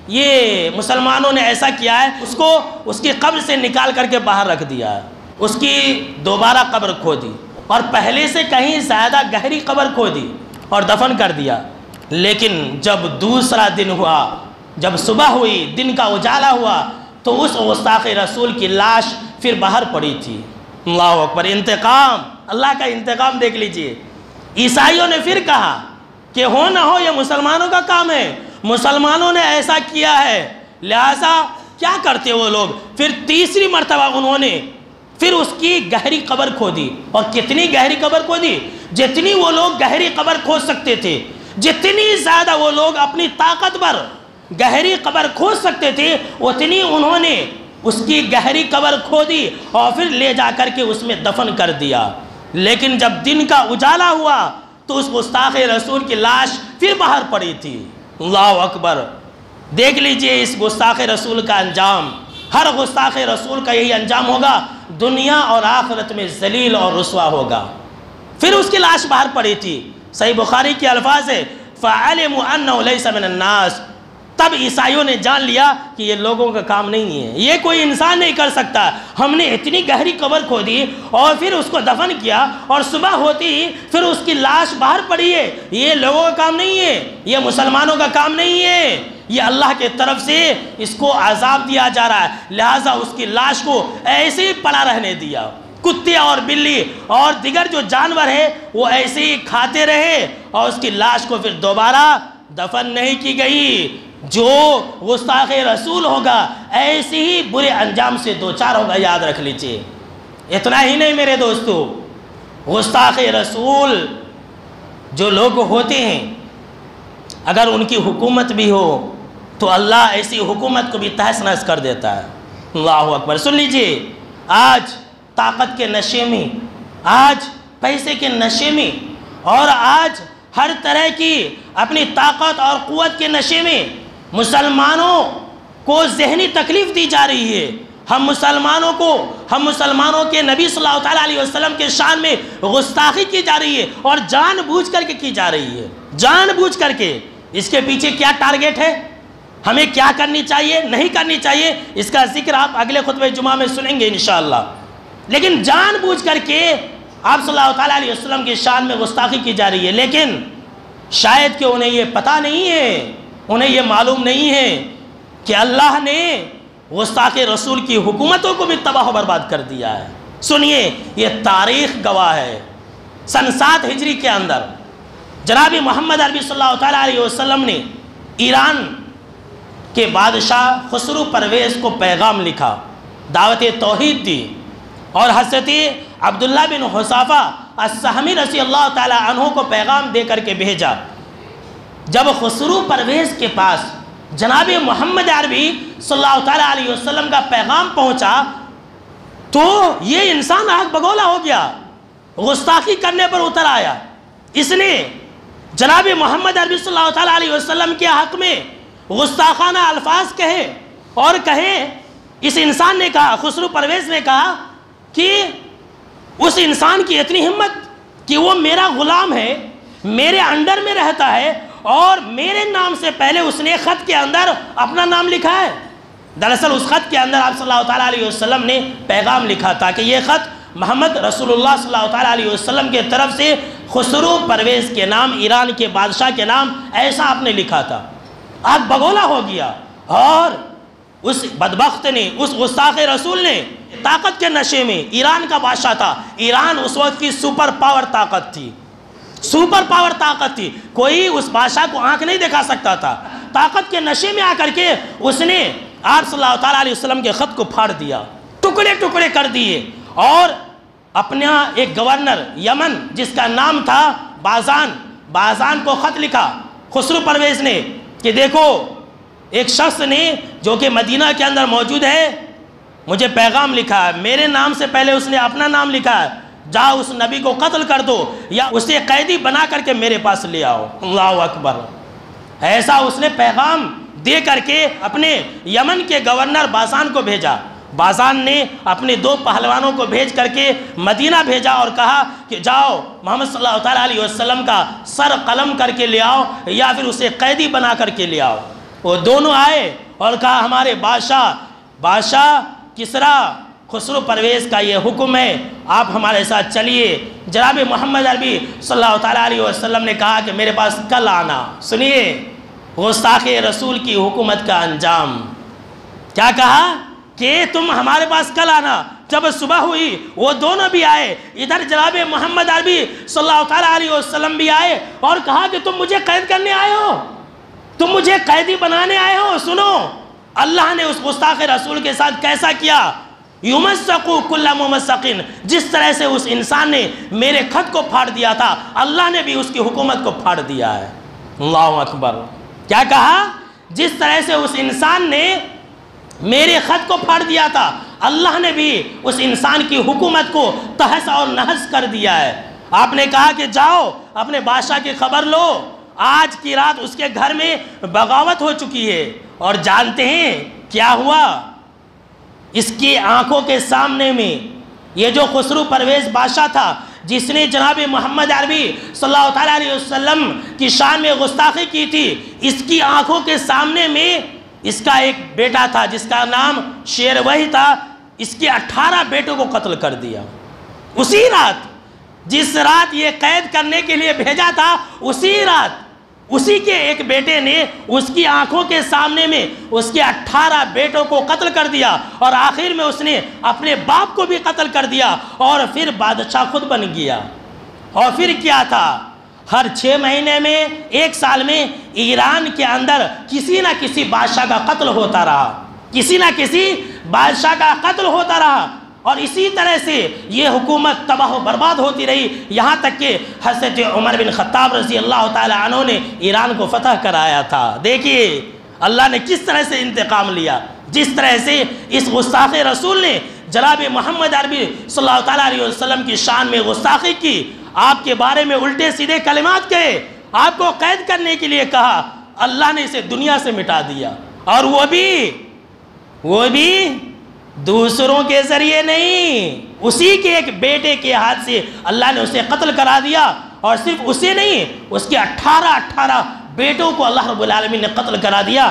یہ مسلمانوں نے ایسا کیا ہے، اس کو اس کی قبر سے نکال کر کے باہر رکھ دیا ہے، اس کی دوبارہ قبر کھودی اور پہلے سے کہیں زیادہ گہری قبر کھودی اور دفن کر دیا۔ لیکن جب دوسرا دن ہوا، جب صبح ہوئی، دن کا اجالا ہوا، تو اس گستاخ رسول کی لاش پھر باہر پڑی تھی۔ اللہ اکبر، انتقام، اللہ کا انتقام دیکھ لیجئے۔ عیسائیوں نے پھر کہا کہ ہو نہ ہو یہ مسلمانوں کا کام ہے، مسلمانوں نے ایسا کیا ہے، لہذا کیا کرتے وہ لوگ؟ پھر تیسری مرتبہ انہوں نے پھر اس کی گہری قبر کھودی، اور کتنی گہری قبر کھودی؟ جتنی وہ لوگ گہری قبر کھود سکتے تھے، جتنی زیادہ وہ لوگ اپنی طاقت پر گہری قبر کھود سکتے تھے، اتنی انہوں نے اس کی گہری قبر کھودی اور پھر لے جا کر کے اس میں دفن کر دیا۔ لیکن جب دن کا اجالا ہوا تو اس گستاخ رسول کی لاش پھر باہر پڑی تھی۔ اللہ اکبر، دیکھ لیجئے اس گستاخ رسول کا انجام، ہر گستاخ رسول کا یہی انجام ہوگا، دنیا اور آخرت میں ذلیل اور رسوا ہوگا۔ پھر اس کی لاش باہر پڑی تھی، صحیح بخاری کے الفاظ ہے فَعَلِمُوا أَنَّهُ لَيْسَ مِنَ النَّاسِ، تب عیسائیوں نے جان لیا کہ یہ لوگوں کا کام نہیں ہے، یہ کوئی انسان نہیں کر سکتا۔ ہم نے اتنی گہری قبر کھودی اور پھر اس کو دفن کیا، اور صبح ہوتی پھر اس کی لاش باہر پڑی ہے، یہ لوگوں کا کام نہیں ہے، یہ مسلمانوں کا کام نہیں ہے، یہ اللہ کے طرف سے اس کو عذاب دیا جا رہا ہے، لہٰذا اس کی لاش کو ایسے ہی پڑا رہنے دیا۔ کتے اور بلی اور دیگر جو جانور ہیں وہ ایسے ہی کھاتے رہے، اور اس کی لاش کو پھر دوبارہ دفن نہیں کی گئی۔ جو گستاخ رسول ہوگا ایسے ہی برے انجام سے دوچار ہوگا، یاد رکھ لیجئے۔ اتنا ہی نہیں میرے دوستو، گستاخ رسول جو لوگ ہوتے ہیں، اگر ان کی حکومت بھی ہو، تو اللہ ایسی حکومت کو بھی تہس نہس کر دیتا ہے۔ اللہ اکبر۔ سن لیجئے، آج طاقت کے نشے میں، آج پیسے کے نشے میں، اور آج ہر طرح کی اپنی طاقت اور قوت کے نشے میں مسلمانوں کو ذہنی تکلیف دی جا رہی ہے۔ ہم مسلمانوں کے نبی صلی اللہ علیہ وسلم کے شان میں گستاخی کی جا رہی ہے، اور جان بوجھ کر کے کی جا رہی ہے، جان بوجھ کر کے۔ اس کے پیچھے کیا ٹارگیٹ ہے، ہمیں کیا کرنی چاہیے، نہیں کرنی چاہیے، اس کا ذکر آپ اگلے خطبہ جمعہ میں سنیں گے انشاءاللہ۔ لیکن جان بوجھ کر کے آپ صلی اللہ علیہ وسلم کی شان میں گستاخی کی جا رہی ہے، لیکن شاید کہ انہیں یہ پتہ نہیں ہے، انہیں یہ معلوم نہیں ہے کہ اللہ نے گستاخ رسول کی حکومتوں کو بھی تباہ و برباد کر دیا ہے۔ سنیے، یہ تاریخ گواہ ہے۔ سن 7 ہجری کے اندر جناب محمد عربی صلی اللہ علیہ وسلم نے ایران کے بادشاہ خسرو پرویز کو پیغام لکھا، دعوت توحید دی، اور حضرت عبداللہ بن حذافہ السہمی رضی اللہ تعالی عنہ کو پیغام دے کر کے بھیجا۔ جب خسرو پرویز کے پاس جناب محمد عربی صلی اللہ علیہ وسلم کا پیغام پہنچا تو یہ انسان آگ بگولا ہو گیا، گستاخی کرنے پر اتر آیا۔ اس نے جناب محمد عربی صلی اللہ علیہ وسلم کے حق میں گستاخانہ الفاظ کہے، اور اس انسان نے کہا، خسرو پرویز نے کہا کہ اس انسان کی اتنی ہمت کہ وہ میرا غلام ہے، میرے انڈر میں رہتا ہے، اور میرے نام سے پہلے اس نے خط کے اندر اپنا نام لکھا ہے۔ دراصل اس خط کے اندر آپ صلی اللہ علیہ وسلم نے پیغام لکھا تھا کہ یہ خط محمد رسول اللہ صلی اللہ علیہ وسلم کے طرف سے خسرو پرویز کے نام، ایران کے بادشاہ کے نام، ایسا آپ نے لکھا تھا۔ آگ بگولا ہو گیا، اور اس بدبخت نے، اس گستاخ رسول نے طاقت کے نشے میں، ایران کا بادشاہ تھا، ایران اس وقت کی سپر پاور طاقت تھی، سپر پاور طاقت تھی، کوئی اس بادشاہ کو آنکھ نہیں دکھا سکتا تھا۔ طاقت کے نشے میں آ کر کے اس نے آپ صلی اللہ علیہ وسلم کے خط کو پھاڑ دیا، ٹکڑے ٹکڑے کر دیے، اور اپنا ایک گورنر یمن جس کا نام تھا بازان کو خط لکھا خسرو پرویز نے کہ دیکھو، ایک شخص نے جو کہ مدینہ کے اندر موجود ہے مجھے پیغام لکھا ہے، میرے نام سے پہلے اس نے اپنا نام لکھا ہے، جاؤ اس نبی کو قتل کر دو یا اسے قیدی بنا کر کے میرے پاس لے آؤ۔ اللہ اکبر۔ ایسا اس نے پیغام دے کر کے اپنے یمن کے گورنر بازان کو بھیجا۔ بازان نے اپنے 2 پہلوانوں کو بھیج کر کے مدینہ بھیجا اور کہا کہ جاؤ محمد صلی اللہ علیہ وسلم کا سر قلم کر کے لے آؤ یا پھر اسے قیدی بنا کر کے لے آؤ۔ وہ دونوں آئے اور کہا ہمارے بادشاہ کسرا خسرو پرویز کا یہ حکم ہے، آپ ہمارے ساتھ چلیے۔ جناب محمد عربی صلی اللہ علیہ وسلم نے کہا کہ میرے پاس کل آنا۔ سنیے گستاخ رسول کی حکومت کا انجام کیا کہا کہ تم ہمارے پاس کل آنا۔ جب صبح ہوئی وہ دونوں بھی آئے، ادھر جناب محمد عربی صلی اللہ علیہ وسلم بھی آئے اور کہا کہ تم مجھے قید کرنے آئے ہو، تم مجھے قیدی بنانے آئے ہو۔ سنو اللہ نے اس گستاخ رسول کے ساتھ کیسا کیا۔ یمسقو کل ممسقین، جس طرح سے اس انسان نے میرے خط کو پھاڑ دیا تھا، اللہ نے بھی اس کی حکومت کو پھاڑ دیا ہے۔ اللہ اکبر۔ کیا کہا؟ جس طرح سے اس انسان نے میرے خط کو پھاڑ دیا تھا، اللہ نے بھی اس انسان کی حکومت کو تہس اور نہس کر دیا ہے۔ آپ نے کہا کہ جاؤ اپنے بادشاہ کی خبر لو، آج کی رات اس کے گھر میں بغاوت ہو چکی ہے۔ اور جانتے ہیں کیا ہوا؟ اس کی آنکھوں کے سامنے میں یہ جو خسرو پرویز بادشاہ تھا جس نے جناب محمد عربی صلی اللہ علیہ وسلم کی شان میں گستاخی کی تھی، اس کی آنکھوں کے سامنے میں اس کا ایک بیٹا تھا جس کا نام شیروہی تھا، اس کے 18 بیٹوں کو قتل کر دیا۔ اسی رات، جس رات یہ قید کرنے کے لیے بھیجا تھا، اسی رات اسی کے ایک بیٹے نے اس کی آنکھوں کے سامنے میں اس کے 18 بیٹوں کو قتل کر دیا، اور آخر میں اس نے اپنے باپ کو بھی قتل کر دیا، اور پھر بادشاہ خود بن گیا۔ اور پھر کیا تھا؟ ہر 6 مہینے میں، 1 سال میں ایران کے اندر کسی نہ کسی بادشاہ کا قتل ہوتا رہا، کسی نہ کسی بادشاہ کا قتل ہوتا رہا، اور اسی طرح سے یہ حکومت تباہ و برباد ہوتی رہی، یہاں تک کہ حضرت عمر بن خطاب رضی اللہ تعالی عنہ نے ایران کو فتح کرایا تھا۔ دیکھیے اللہ نے کس طرح سے انتقام لیا، جس طرح سے اس گستاخ رسول نے جناب محمد عربی صلی اللہ تعالیٰ علیہ وسلم کی شان میں گستاخی کی، آپ کے بارے میں الٹے سیدھے کلمات کہے، آپ کو قید کرنے کے لیے کہا، اللہ نے اسے دنیا سے مٹا دیا، اور وہ بھی دوسروں کے ذریعے نہیں، اسی کے ایک بیٹے کے ہاتھ سے اللہ نے اسے قتل کرا دیا، اور صرف اسے نہیں، اس کے 18 بیٹوں کو اللہ رب العالمین نے قتل کرا دیا۔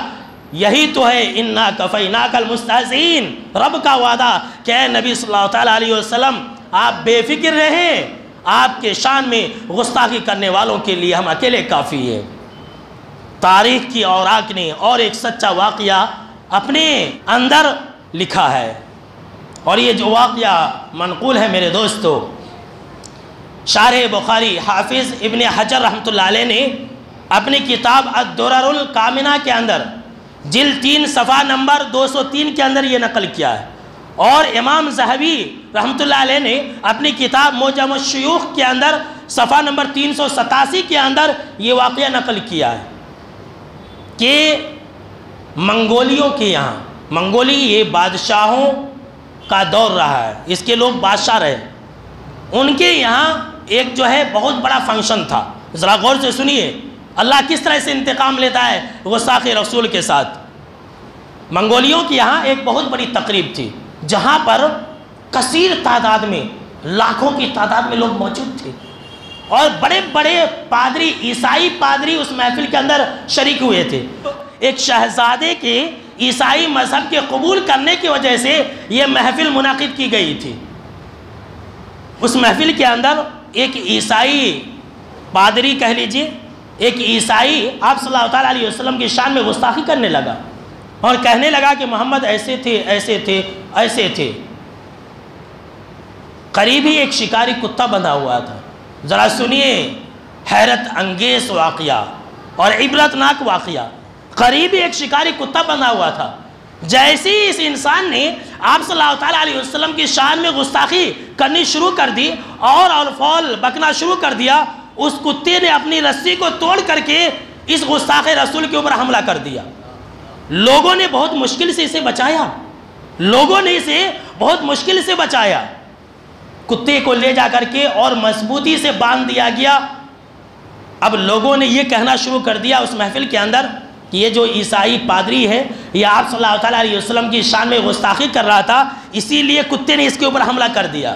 یہی تو ہے اِنَّا كَفَيْنَاكَ الْمُسْتَهْزِئِينَ، رب کا وعدہ کہ اے نبی صلی اللہ تعالیٰ علیہ وسلم آپ بے فکر رہیں، آپ کے شان میں گستاخی کرنے والوں کے لیے ہم اکیلے کافی ہیں۔ تاریخ کی اوراق نے اور ایک سچا واقعہ اپنے اندر لکھا ہے، اور یہ جو واقعہ منقول ہے میرے دوستو، شارح بخاری حافظ ابن حجر رحمۃ اللہ علیہ نے اپنی کتاب الدرر الکامنہ کے اندر جلد 3 صفحہ نمبر 203 کے اندر یہ نقل کیا ہے، اور امام ذہبی رحمۃ اللہ علیہ نے اپنی کتاب معجم الشیوخ کے اندر صفحہ نمبر 387 کے اندر یہ واقعہ نقل کیا ہے کہ منگولیوں کے یہاں، منگولی یہ بادشاہوں کا دور رہا ہے، اس کے لوگ بادشاہ رہے، ان کے یہاں ایک جو ہے بہت بڑا فنکشن تھا۔ ذرا غور سے سنیے اللہ کس طرح سے انتقام لیتا ہے گستاخ رسول کے ساتھ۔ منگولیوں کے یہاں ایک بہت بڑی تقریب تھی جہاں پر کثیر تعداد میں، لاکھوں کی تعداد میں لوگ موجود تھے، اور بڑے بڑے پادری، عیسائی پادری اس محفل کے اندر شریک ہوئے تھے۔ ایک شہزادے کے عیسائی مذہب کے قبول کرنے کی وجہ سے یہ محفل منعقد کی گئی تھی۔ اس محفل کے اندر ایک عیسائی پادری کہہ لیجئے، ایک عیسائی آپ صلی اللہ تعالیٰ علیہ وسلم کی شان میں گستاخی کرنے لگا، اور کہنے لگا کہ محمد ایسے تھے ایسے تھے ایسے تھے۔ قریب ہی ایک شکاری کتا بندھا ہوا تھا۔ ذرا سنیے حیرت انگیز واقعہ اور عبرتناک واقعہ۔ قریب ہی ایک شکاری کتا بندھا ہوا تھا، جیسے ہی اس انسان نے آپ صلی اللہ تعالیٰ علیہ وسلم کی شان میں گستاخی کرنی شروع کر دی اور الفول بکنا شروع کر دیا، اس کتے نے اپنی رسی کو توڑ کر کے اس گستاخ رسول کے اوپر حملہ کر دیا۔ لوگوں نے بہت مشکل سے اسے بچایا، لوگوں نے اسے بہت مشکل سے بچایا۔ کتے کو لے جا کر کے اور مضبوطی سے باندھ دیا گیا۔ اب لوگوں نے یہ کہنا شروع کر دیا اس محفل کے اندر کہ یہ جو عیسائی پادری ہے یہ آپ صلی اللہ تعالیٰ علیہ وسلم کی شان میں گستاخی کر رہا تھا، اسی لیے کتے نے اس کے اوپر حملہ کر دیا۔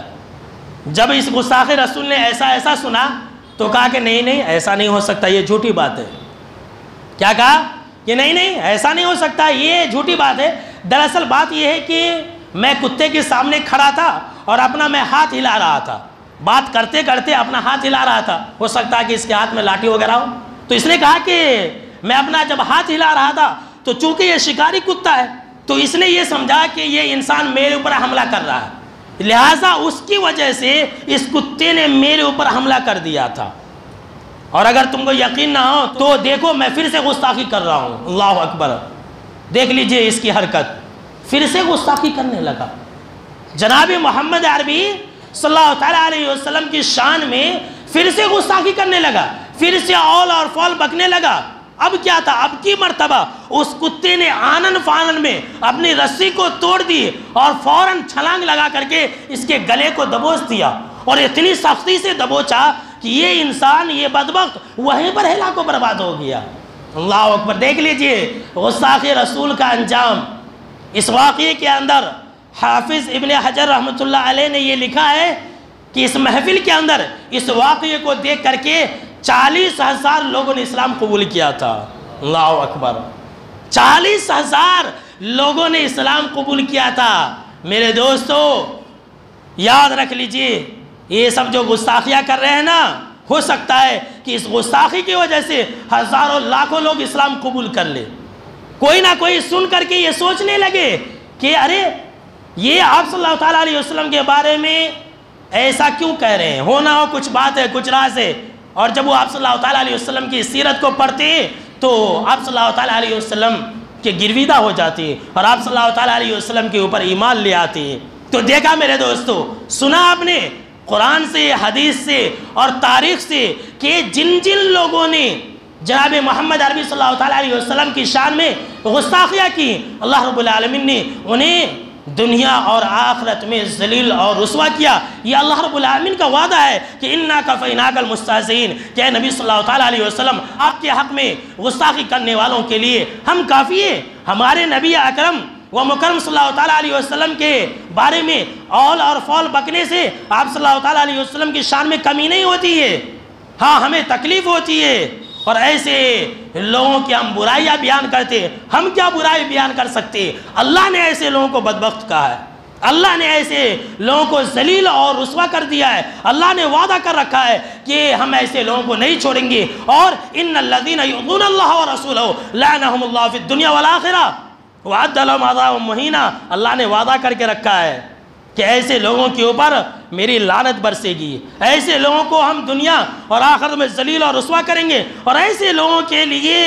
جب اس گستاخ رسول نے ایسا سنا تو کہا کہ نہیں ایسا نہیں ہو سکتا، یہ جھوٹی بات ہے۔ کیا کہا کہ نہیں ایسا نہیں ہو سکتا، یہ جھوٹی بات ہے۔ دراصل بات یہ ہے کہ میں کتے کے سامنے کھڑا تھا اور اپنا میں ہاتھ ہلا رہا تھا، بات کرتے کرتے اپنا ہاتھ ہلا رہا تھا، ہو سکتا ہے کہ اس کے ہاتھ میں لاٹھی وغیرہ ہو۔ تو اس نے کہا کہ میں اپنا جب ہاتھ ہلا رہا تھا تو چونکہ یہ شکاری کتا ہے تو اس نے یہ سمجھا کہ یہ انسان میرے اوپر حملہ کر رہا ہے، لہٰذا اس کی وجہ سے اس کتے نے میرے اوپر حملہ کر دیا تھا۔ اور اگر تم کو یقین نہ ہو تو دیکھو میں پھر سے گستاخی کر رہا ہوں، اللہ اکبر، دیکھ لیجئے اس کی حرکت، پھر سے گستاخی کرنے لگا۔ جناب محمد عربی صلی اللہ تعالیٰ علیہ وسلم کی شان میں پھر سے گستاخی کرنے لگا، پھر سے اول اور فول بکنے لگا۔ اب کیا تھا، اب کی مرتبہ اس کتے نے آنن فانن میں اپنی رسی کو توڑ دی اور فوراً چھلانگ لگا کر کے اس کے گلے کو دبوچ دیا، اور اتنی سختی سے دبوچا کہ یہ انسان، یہ بدبخت وہیں پر ہلاک و برباد ہو گیا۔ اللہ اکبر، دیکھ لیجئے گستاخ رسول کا انجام۔ اس واقعے کے اندر حافظ ابن حجر رحمۃ اللہ علیہ نے یہ لکھا ہے کہ اس محفل کے اندر اس واقعے کو دیکھ کر کے 40,000 لوگوں نے اسلام قبول کیا تھا۔ اللہ اکبر، 40,000 لوگوں نے اسلام قبول کیا تھا۔ میرے دوستو یاد رکھ لیجئے، یہ سب جو گستاخیاں کر رہے ہیں نا، ہو سکتا ہے کہ اس گستاخی کی وجہ سے ہزاروں لاکھوں لوگ اسلام قبول کر لے۔ کوئی نہ کوئی سن کر کے یہ سوچنے لگے کہ ارے یہ آپ صلی اللہ تعالیٰ علیہ وسلم کے بارے میں ایسا کیوں کہہ رہے ہیں، ہو نہ ہو کچھ بات ہے، کچھ راز ہے۔ اور جب وہ آپ صلی اللہ تعالیٰ علیہ وسلم کی سیرت کو پڑھتے ہیں تو آپ صلی اللہ تعالیٰ علیہ وسلم کے گرویدہ ہو جاتے ہیں اور آپ صلی اللہ تعالیٰ علیہ وسلم کے اوپر ایمان لے آتے ہیں۔ تو دیکھا میرے دوستو، سنا آپ نے قرآن سے، حدیث سے اور تاریخ سے کہ جن لوگوں نے جناب محمد عربی صلی اللہ تعالیٰ علیہ وسلم کی شان میں گستاخیاں کی، اللہ رب العالمین نے انہیں دنیا اور آخرت میں ذلیل اور رسوا کیا۔ یہ اللہ رب العالمین کا وعدہ ہے کہ اِنَّا كَفَيْنَاكَ الْمُسْتَهْزِئِينَ کہ اے نبی صلی اللہ تعالیٰ علیہ وسلم آپ کے حق میں گستاخی کرنے والوں کے لیے ہم کافی ہیں۔ ہمارے نبی اکرم و مکرم صلی اللہ تعالیٰ علیہ وسلم کے بارے میں اول اور فول بکنے سے آپ صلی اللہ تعالیٰ علیہ وسلم کی شان میں کمی نہیں ہوتی ہے، ہاں ہمیں تکلیف ہوتی ہے، اور ایسے لوگوں کی ہم برائیاں بیان کرتے، ہم کیا برائی بیان کر سکتے؟ اللہ نے ایسے لوگوں کو بدبخت کہا ہے، اللہ نے ایسے لوگوں کو ذلیل اور رسوا کر دیا ہے۔ اللہ نے وعدہ کر رکھا ہے کہ ہم ایسے لوگوں کو نہیں چھوڑیں گے، اور ان الذین یؤذون اللہ ورسولہ لعنہم اللہ فی الدنیا والآخرہ وَأَعَدَّ لَهُمْ عَذَابًا مُهِینًا۔ اللہ نے وعدہ کر کے رکھا ہے کہ ایسے لوگوں کے اوپر میری لعنت برسے گی، ایسے لوگوں کو ہم دنیا اور آخرت میں ذلیل اور رسوا کریں گے، اور ایسے لوگوں کے لیے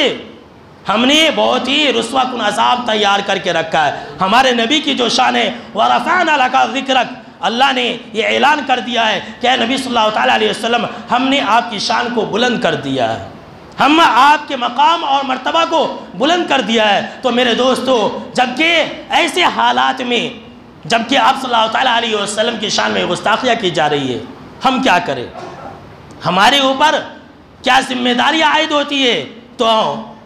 ہم نے بہت ہی رسوا کن عذاب تیار کر کے رکھا ہے۔ ہمارے نبی کی جو شان ہے وَرَفَعْنَا لَكَ ذِكْرَكَ، اللہ نے یہ اعلان کر دیا ہے کہ اے نبی صلی اللہ تعالیٰ علیہ وسلم ہم نے آپ کی شان کو بلند کر دیا ہے، ہم آپ کے مقام اور مرتبہ کو بلند کر دیا ہے۔ تو میرے دوستو، جبکہ ایسے حالات میں جبکہ آپ صلی اللہ تعالیٰ علیہ وسلم کی شان میں گستاخیاں کی جا رہی ہے، ہم کیا کریں؟ ہمارے اوپر کیا ذمہ داریاں عائد ہوتی ہے؟ تو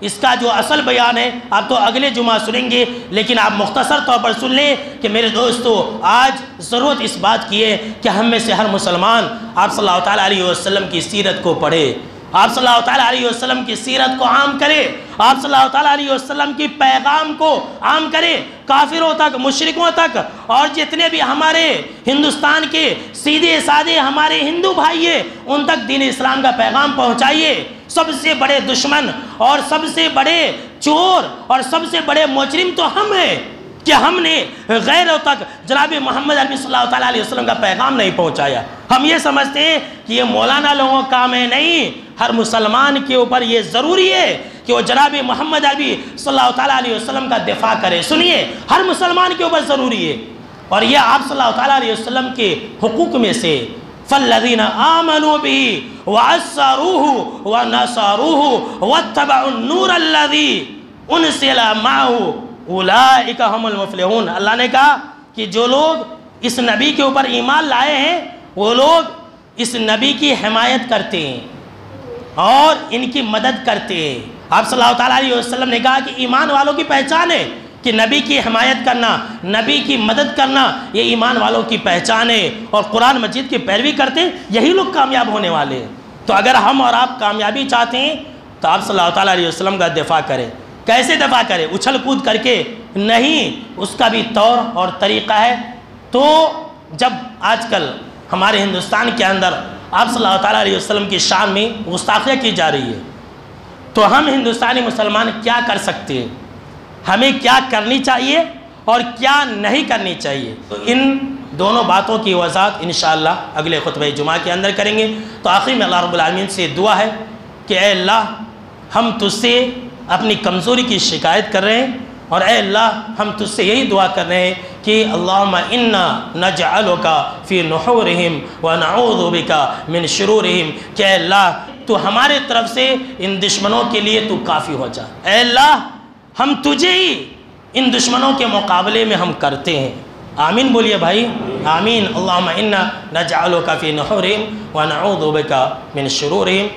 اس کا جو اصل بیان ہے آپ تو اگلے جمعہ سنیں گے، لیکن آپ مختصر طور پر سن لیں کہ میرے دوستو آج ضرورت اس بات کی ہے کہ ہم میں سے ہر مسلمان آپ صلی اللہ تعالیٰ علیہ وسلم کی سیرت کو پڑھے، آپ صلی اللہ تعالیٰ علیہ وسلم کی سیرت کو عام کرے، آپ صلی اللہ تعالیٰ علیہ وسلم کی پیغام کو عام کرے، کافروں تک، مشرکوں تک، اور جتنے بھی ہمارے ہندوستان کے سیدھے سادے ہمارے ہندو بھائی ہیں ان تک دین اسلام کا پیغام پہنچائیے۔ سب سے بڑے دشمن اور سب سے بڑے چور اور سب سے بڑے مجرم تو ہم ہیں کہ ہم نے غیروں تک جناب محمد عربی صلی اللہ تعالیٰ علیہ وسلم کا پیغام نہیں پہنچایا۔ ہم یہ سمجھتے ہیں کہ یہ مولانا لوگوں کا کام ہے، نہیں، ہر مسلمان کے اوپر یہ ضروری ہے کہ وہ جناب محمد عربی صلی اللہ تعالیٰ علیہ وسلم کا دفاع کرے۔ سنیے، ہر مسلمان کے اوپر ضروری ہے، اور یہ آپ صلی اللہ تعالیٰ علیہ وسلم کے حقوق میں سے فَالَّذِينَ آمَنُوا بِهِ وَعَزَّرُوهُ وَنَصَرُوهُ وَاتَّبَعُوا النُّورَ الَّذِي أُنزِلَ مَعَهُ اولئک هم المفلحون۔ اللہ نے کہا کہ جو لوگ اس نبی کے اوپر ایمان لائے ہیں وہ لوگ اس نبی کی حمایت کرتے ہیں اور ان کی مدد کرتے ہیں۔ آپ صلی اللہ تعالیٰ علیہ وسلم نے کہا کہ ایمان والوں کی پہچان ہے کہ نبی کی حمایت کرنا، نبی کی مدد کرنا، یہ ایمان والوں کی پہچان ہے، اور قرآن مجید کی پیروی کرتے ہیں یہی لوگ کامیاب ہونے والے ہیں۔ تو اگر ہم اور آپ کامیابی چاہتے ہیں تو آپ صلی اللہ تعالیٰ علیہ وسلم کا دفاع کریں۔ کیسے دفاع کرے؟ اچھل کود کر کے نہیں، اس کا بھی طور اور طریقہ ہے۔ تو جب آج کل ہمارے ہندوستان کے اندر آپ صلی اللہ تعالیٰ علیہ وسلم کی شان میں گستاخیاں کی جا رہی ہے، تو ہم ہندوستانی مسلمان کیا کر سکتے ہیں؟ ہمیں کیا کرنی چاہیے اور کیا نہیں کرنی چاہیے؟ تو ان دونوں باتوں کی وضاحت انشاءاللہ اگلے خطبہ جمعہ کے اندر کریں گے۔ تو آخر میں اللہ رب العالمین سے دعا ہے کہ اے اللہ، ہم تجھ سے اپنی کمزوری کی شکایت کر رہے ہیں، اور اے اللہ ہم تجھ سے یہی دعا کر رہے ہیں کہ اللہم انا نجعلک فی نحورہم ونعوذ بک من شرورہم، کہ اے اللہ تو ہمارے طرف سے ان دشمنوں کے لیے تو کافی ہو جا۔ اے اللہ ہم تجھے ہی ان دشمنوں کے مقابلے میں ہم کرتے ہیں۔ آمین بولیے بھائی، آمین۔ اللہم انا نجعلک فی نحورہم ونعوذ بک من شرورہم۔